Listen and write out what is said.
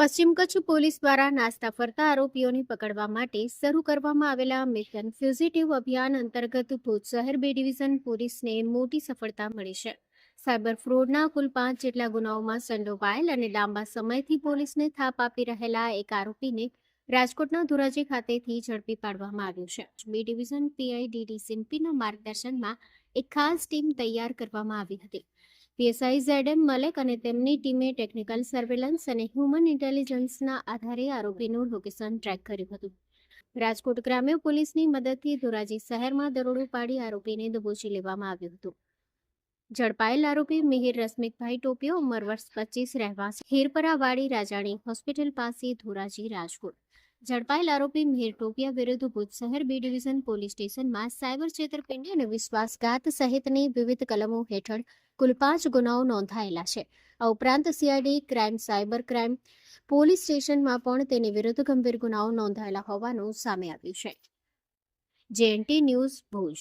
પશ્ચિમ કચ્છ પોલીસ દ્વારા નાસ્તા ફરતા આરોપીઓને પકડવા માટે શરૂ કરવામાં આવેલા મિશન ફ્યુઝિટિવ અભિયાન અંતર્ગત ભુજ શહેર બી ડિવિઝન પોલીસને મોટી સફળતા મળી છે. સાયબર ફ્રોડના કુલ 5 જેટલા ગુનાઓમાં સંડોવાયેલ અને લાંબા સમયથી પોલીસને થાપ આપી રહેલા એક આરોપીને રાજકોટના ધોરાજી ખાતેથી ઝડપી પાડવામાં આવ્યો છે. બી ડિવિઝન પીઆઈ ડીડી સિમ્પીના માર્ગદર્શનમાં એક ખાસ ટીમ તૈયાર કરવામાં આવી હતી. પીએસઆઈ ઝેડ.એમ. મલેક અને તેમની ટીમે ટેકનિકલ સર્વેલન્સ અને હ્યુમન ઇન્ટેલિજન્સના આધારે આરોપીનું લોકેશન ટ્રેક કર્યું હતું. રાજકોટ ગ્રામ્ય પોલીસની મદદથી ધોરાજી શહેરમાં દરોડો પાડી આરોપીને દબોચી લેવામાં આવ્યો હતો. ઝડપાયેલ આરોપી મિહિર રશ્મિકભાઈ ટોપિયો, ઉંમર વર્ષ 25, રહેવાસી હીરપરાવાડી રાજાણી હોસ્પિટલ પાસે, ધોરાજી, રાજકોટ. ઝડપાયેલ આરોપી મિહિર ટોપિયા વિરુદ્ધ ભુજ શહેર બી ડિવિઝન પોલીસ સ્ટેશનમાં સાયબર છેતરપિંડી અને વિશ્વાસઘાત સહિતની વિવિધ કલમો હેઠળ કુલ 5 ગુનાઓ નોંધાયેલા છે. આ ઉપરાંત CID crime, cyber crime police સ્ટેશનમાં પણ તેની વિરુદ્ધ ગંભીર ગુનાઓ નોંધાયેલા હોવાનું સામે આવ્યું છે. JNT news, Bhuj.